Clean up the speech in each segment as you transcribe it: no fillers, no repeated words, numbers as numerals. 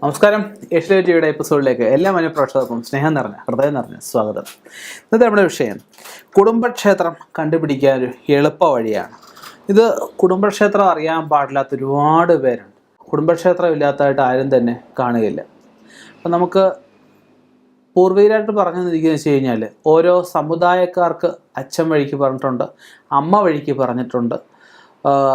നമസ്കാരം. ഏഷ്യ ടിവിയുടെ എപ്പിസോഡിലേക്ക് എല്ലാ മനഃപ്രേക്ഷകർക്കും സ്നേഹം നിറഞ്ഞ ഹൃദയം നിറഞ്ഞ സ്വാഗതം. ഇന്നത്തെ നമ്മുടെ വിഷയം കുടുംബക്ഷേത്രം കണ്ടുപിടിക്കാൻ ഒരു എളുപ്പ വഴിയാണ്. ഇത് കുടുംബക്ഷേത്രം അറിയാൻ പാടില്ലാത്ത ഒരുപാട് പേരുണ്ട്. കുടുംബക്ഷേത്രം ഇല്ലാത്തതായിട്ട് ആരും തന്നെ കാണുകയില്ല. അപ്പം നമുക്ക് പൂർവികരായിട്ട് പറഞ്ഞു തന്നിരിക്കുന്നത് വെച്ച് കഴിഞ്ഞാൽ ഓരോ സമുദായക്കാർക്ക് അച്ഛൻ വഴിക്ക് പറഞ്ഞിട്ടുണ്ട്, അമ്മ വഴിക്ക് പറഞ്ഞിട്ടുണ്ട്.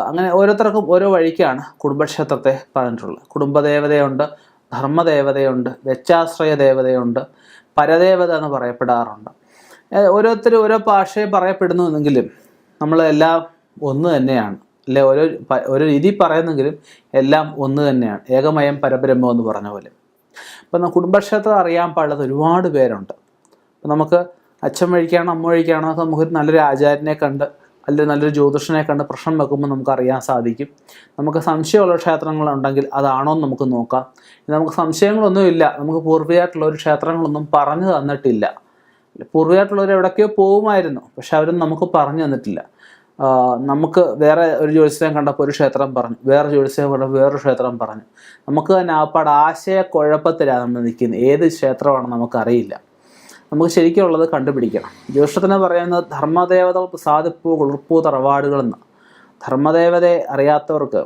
അങ്ങനെ ഓരോരുത്തർക്കും ഓരോ വഴിക്കാണ് കുടുംബക്ഷേത്രത്തെ പറഞ്ഞിട്ടുള്ളത്. കുടുംബദേവതയുണ്ട്, ധർമ്മദേവതയുണ്ട്, വെച്ചാശ്രയ ദേവതയുണ്ട്, പരദേവത എന്ന് പറയപ്പെടാറുണ്ട്. ഓരോരുത്തരും ഓരോ ഭാഷയെ പറയപ്പെടുന്നുവെങ്കിലും നമ്മളെല്ലാം ഒന്ന് തന്നെയാണ്. അല്ലെ, ഓരോ രീതി പറയുന്നെങ്കിലും എല്ലാം ഒന്ന് തന്നെയാണ്. ഏകമയം പരബ്രഹ്മം എന്ന് പറഞ്ഞ പോലെ. അപ്പം കുടുംബക്ഷേത്രം അറിയാൻ പാടുള്ളത് ഒരുപാട് പേരുണ്ട്. അപ്പം നമുക്ക് അച്ഛൻ വഴിക്കാണോ അമ്മ വഴിക്കാണോ ഒക്കെ നമുക്കൊരു നല്ലൊരു ആചാര്യനെ കണ്ട് അല്ലെങ്കിൽ നല്ലൊരു ജ്യോതിഷനെ കണ്ട് പ്രശ്നം വെക്കുമ്പോൾ നമുക്ക് അറിയാൻ സാധിക്കും. നമുക്ക് സംശയമുള്ള ക്ഷേത്രങ്ങളുണ്ടെങ്കിൽ അതാണോ എന്ന് നമുക്ക് നോക്കാം. നമുക്ക് സംശയങ്ങളൊന്നുമില്ല, നമുക്ക് പൂർവികമായിട്ടുള്ള ഒരു ക്ഷേത്രങ്ങളൊന്നും പറഞ്ഞു തന്നിട്ടില്ല. പൂർവികമായിട്ടുള്ളവർ എവിടേക്കോ പോകുമായിരുന്നു, പക്ഷെ അവരൊന്നും നമുക്ക് പറഞ്ഞു തന്നിട്ടില്ല. നമുക്ക് വേറെ ഒരു ജ്യോതിഷം കണ്ടപ്പോൾ ഒരു ക്ഷേത്രം പറഞ്ഞു, വേറെ ജ്യോതിഷം കണ്ടപ്പോൾ വേറൊരു ക്ഷേത്രം പറഞ്ഞു. നമുക്ക് തന്നെ ആപ്പാട് ആശയക്കുഴപ്പത്തിലാണ് നമ്മൾ നിൽക്കുന്നത്. ഏത് ക്ഷേത്രമാണെന്ന് നമുക്കറിയില്ല. നമുക്ക് ശരിക്കുള്ളത് കണ്ടുപിടിക്കണം. ജ്യോതിഷത്തിന് പറയുന്നത് ധർമ്മദേവത സാധിപ്പൂ കുളിർപ്പൂ തറവാടുകളെന്ന്. ധർമ്മദേവതയെ അറിയാത്തവർക്ക്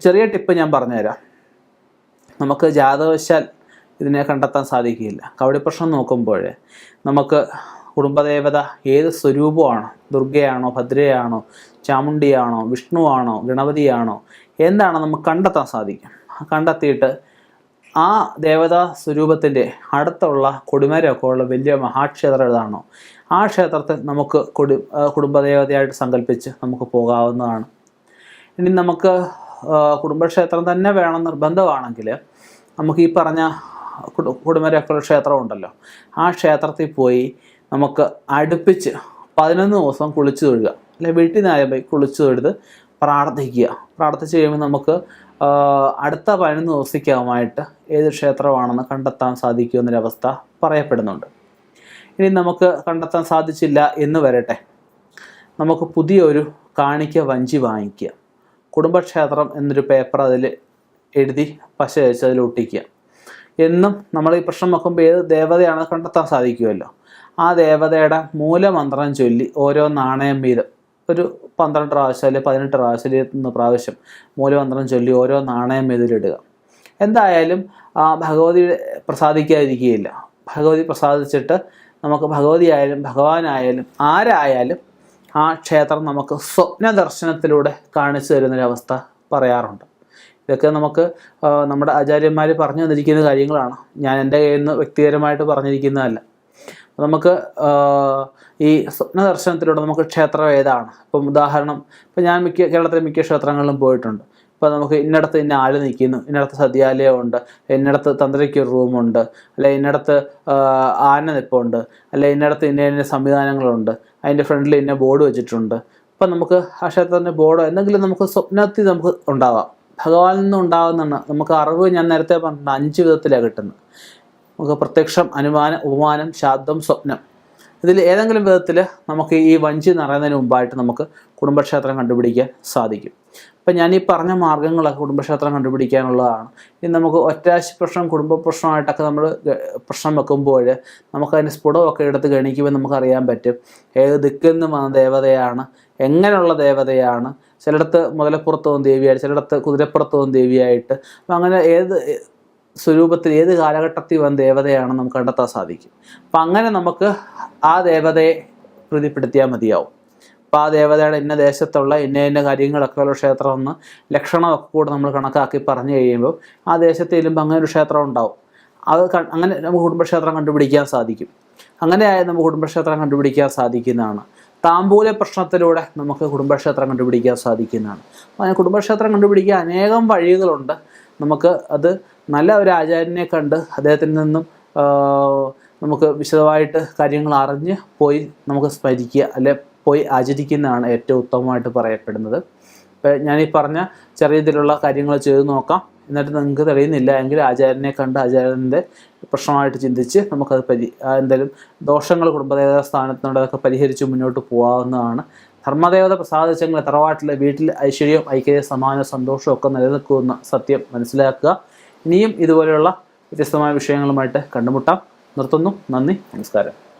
ചെറിയ ടിപ്പ് ഞാൻ പറഞ്ഞുതരാം. നമുക്ക് ജാതകവശാൽ ഇതിനെ കണ്ടെത്താൻ സാധിക്കില്ല. കവടിപ്രശ്നം നോക്കുമ്പോൾ നമുക്ക് കുടുംബദേവത ഏത് സ്വരൂപമാണ്, ദുർഗയാണോ, ഭദ്രയാണോ, ചാമുണ്ടിയാണോ, വിഷ്ണുവാണോ, ഗണപതിയാണോ, എന്താണ് നമുക്ക് കണ്ടെത്താൻ സാധിക്കും. കണ്ടെത്തിയിട്ട് ആ ദേവതാ സ്വരൂപത്തിൻ്റെ അടുത്തുള്ള കൊടിമരമൊക്കെ ഉള്ള വലിയ മഹാക്ഷേത്രം ഏതാണോ ആ ക്ഷേത്രത്തിൽ നമുക്ക് കുടുംബദേവതയായിട്ട് സങ്കല്പിച്ച് നമുക്ക് പോകാവുന്നതാണ്. ഇനി നമുക്ക് കുടുംബക്ഷേത്രം തന്നെ വേണം നിർബന്ധമാണെങ്കിൽ നമുക്ക് ഈ പറഞ്ഞ കൊടിമരമൊക്കെ ക്ഷേത്രം ഉണ്ടല്ലോ, ആ ക്ഷേത്രത്തിൽ പോയി നമുക്ക് അടുപ്പിച്ച് 11 ദിവസം കുളിച്ചു തൊഴുക. അല്ലെങ്കിൽ വീട്ടിൽ നിന്നായ പോയി കുളിച്ചു തൊഴുത് പ്രാർത്ഥിക്കുക. പ്രാർത്ഥിച്ച് കഴിയുമ്പോൾ നമുക്ക് അടുത്ത 11 ദിവസത്തേക്കുമായിട്ട് ഏത് ക്ഷേത്രമാണെന്ന് കണ്ടെത്താൻ സാധിക്കുമെന്നൊരവസ്ഥ പറയപ്പെടുന്നുണ്ട്. ഇനി നമുക്ക് കണ്ടെത്താൻ സാധിച്ചില്ല എന്ന് വരട്ടെ, നമുക്ക് പുതിയൊരു കാണിക്ക വഞ്ചി വാങ്ങിക്കുക. കുടുംബക്ഷേത്രം എന്നൊരു പേപ്പർ അതിൽ എഴുതി പശ വെച്ച് അതിൽ ഒട്ടിക്കുക. എന്നും നമ്മൾ ഈ പ്രശ്നം നോക്കുമ്പോൾ ഏത് ദേവതയാണെന്ന് കണ്ടെത്താൻ സാധിക്കുമല്ലോ. ആ ദേവതയുടെ മൂലമന്ത്രം ചൊല്ലി ഓരോ നാണയം വീതം ഒരു 12 പ്രാവശ്യം അല്ലെങ്കിൽ 18 പ്രാവശ്യം 21 പ്രാവശ്യം മൂലമന്ത്രം ചൊല്ലി ഓരോ നാണയം ഇതിലിടുക. എന്തായാലും ഭഗവതി പ്രസാദിക്കാതിരിക്കുകയില്ല. ഭഗവതി പ്രസാദിച്ചിട്ട് നമുക്ക് ഭഗവതി ആയാലും ഭഗവാനായാലും ആരായാലും ആ ക്ഷേത്രം നമുക്ക് സ്വപ്ന ദർശനത്തിലൂടെ കാണിച്ചു തരുന്നൊരവസ്ഥ പറയാറുണ്ട്. ഇതൊക്കെ നമുക്ക് നമ്മുടെ ആചാര്യന്മാർ പറഞ്ഞു തന്നിരിക്കുന്ന കാര്യങ്ങളാണ്. ഞാൻ എൻ്റെ കയ്യിൽ നിന്ന് വ്യക്തിപരമായിട്ട് പറഞ്ഞിരിക്കുന്നതല്ല. നമുക്ക് ഈ സ്വപ്ന ദർശനത്തിലൂടെ നമുക്ക് ക്ഷേത്രം ഏതാണ്, ഇപ്പം ഉദാഹരണം, ഇപ്പം ഞാൻ കേരളത്തിലെ മിക്ക ക്ഷേത്രങ്ങളിലും പോയിട്ടുണ്ട്. ഇപ്പോൾ നമുക്ക് ഇന്നടത്ത് ഇന്ന ആൾ നിൽക്കുന്നു, ഇന്നടത്ത് സദ്യാലയമുണ്ട്, ഇന്നടത്ത് തന്ത്രിക്ക് ഒരു റൂമുണ്ട്, അല്ലെ ഇന്നടത്ത് ആന നിൽപ്പുണ്ട്, അല്ലെ ഇന്നടത്ത് ഇന്ന സംവിധാനങ്ങളുണ്ട്, അതിൻ്റെ ഫ്രണ്ടിൽ ഇന്ന ബോർഡ് വെച്ചിട്ടുണ്ട്. അപ്പം നമുക്ക് ആ ക്ഷേത്രത്തിൻ്റെ ബോർഡോ എന്തെങ്കിലും നമുക്ക് സ്വപ്നത്തിൽ നമുക്ക് ഉണ്ടാവാം. ഭഗവാനിൽ നിന്നും ഉണ്ടാകുന്നതാണ്. നമുക്ക് അറിവ് ഞാൻ നേരത്തെ പറഞ്ഞിട്ടുണ്ട് 5 വിധത്തിലാണ് കിട്ടുന്നത്. നമുക്ക് പ്രത്യക്ഷം, അനുമാനം, ഉപമാനം, ശാബ്ദം, സ്വപ്നം. ഇതിൽ ഏതെങ്കിലും വിധത്തിൽ നമുക്ക് ഈ വഞ്ചി നിറയുന്നതിന് മുമ്പായിട്ട് നമുക്ക് കുടുംബക്ഷേത്രം കണ്ടുപിടിക്കാൻ സാധിക്കും. അപ്പം ഞാൻ ഈ പറഞ്ഞ മാർഗ്ഗങ്ങളൊക്കെ കുടുംബക്ഷേത്രം കണ്ടുപിടിക്കാനുള്ളതാണ്. ഇനി നമുക്ക് ഒറ്റാശി പ്രശ്നം, കുടുംബ പ്രശ്നമായിട്ടൊക്കെ നമ്മൾ പ്രശ്നം വെക്കുമ്പോൾ നമുക്കതിൻ്റെ സ്ഫുടമൊക്കെ എടുത്ത് ഗണിക്കുമ്പോൾ നമുക്കറിയാൻ പറ്റും ഏത് ദിക്കിൽ നിന്ന് വന്ന ദേവതയാണ്, എങ്ങനെയുള്ള ദേവതയാണ്. ചിലയിടത്ത് മുതലപ്പുറത്ത് പോകുന്ന ദേവിയായിട്ട്, ചിലയിടത്ത് കുതിരപ്പുറത്ത് പോകുന്ന ദേവിയായിട്ട്. അപ്പം അങ്ങനെ ഏത് സ്വരൂപത്തിൽ ഏത് കാലഘട്ടത്തിൽ വന്ന ദേവതയാണെന്ന് നമുക്ക് കണ്ടെത്താൻ സാധിക്കും. അപ്പം അങ്ങനെ നമുക്ക് ആ ദേവതയെ പ്രീതിപ്പെടുത്തിയാൽ മതിയാവും. അപ്പോൾ ആ ദേവതയുടെ ഇന്ന ദേശത്തുള്ള ഇന്ന കാര്യങ്ങളൊക്കെ ഉള്ള ക്ഷേത്രമെന്ന് ലക്ഷണമൊക്കെ കൂടെ നമ്മൾ കണക്കാക്കി പറഞ്ഞു കഴിയുമ്പോൾ ആ ദേശത്ത് ചെല്ലുമ്പോൾ അങ്ങനെ ഒരു ക്ഷേത്രം ഉണ്ടാവും. അത് അങ്ങനെ നമുക്ക് കുടുംബക്ഷേത്രം കണ്ടുപിടിക്കാൻ സാധിക്കും. അങ്ങനെയായി നമുക്ക് കുടുംബക്ഷേത്രം കണ്ടുപിടിക്കാൻ സാധിക്കുന്നതാണ്. താമ്പൂല പ്രശ്നത്തിലൂടെ നമുക്ക് കുടുംബക്ഷേത്രം കണ്ടുപിടിക്കാൻ സാധിക്കുന്നതാണ്. അങ്ങനെ കുടുംബക്ഷേത്രം കണ്ടുപിടിക്കാൻ അനേകം വഴികളുണ്ട്. നമുക്ക് അത് നല്ല ഒരു ആചാര്യനെ കണ്ട് അദ്ദേഹത്തിൽ നിന്നും നമുക്ക് വിശദമായിട്ട് കാര്യങ്ങൾ അറിഞ്ഞ് പോയി നമുക്ക് സ്മരിക്കുക, അല്ലെ പോയി ആചരിക്കുന്നതാണ് ഏറ്റവും ഉത്തമമായിട്ട് പറയപ്പെടുന്നത്. ഞാനീ പറഞ്ഞ ചെറിയ രീതിയിലുള്ള കാര്യങ്ങൾ ചെയ്ത് നോക്കാം. എന്നിട്ട് നിങ്ങൾക്ക് തെളിയുന്നില്ല എങ്കിൽ ആചാര്യനെ കണ്ട് ആചാര്യൻ്റെ പ്രശ്നമായിട്ട് ചിന്തിച്ച് നമുക്കത് എന്തെങ്കിലും ദോഷങ്ങൾ കുടുംബദേവതാ സ്ഥാനത്തിനോടൊക്കെ പരിഹരിച്ച് മുന്നോട്ട് പോകാവുന്നതാണ്. ധർമ്മദേവത പ്രസാദിച്ചെങ്കിൽ തറവാട്ടിലെ വീട്ടിൽ ഐശ്വര്യവും ഐക്യത സമാന സന്തോഷവും ഒക്കെ നിലനിൽക്കുമെന്ന സത്യം മനസ്സിലാക്കുക. ഇനിയും ഇതുപോലെയുള്ള വ്യത്യസ്തമായ വിഷയങ്ങളുമായിട്ട് കണ്ടുമുട്ടാം. നിർത്തുന്നു. നന്ദി, നമസ്കാരം.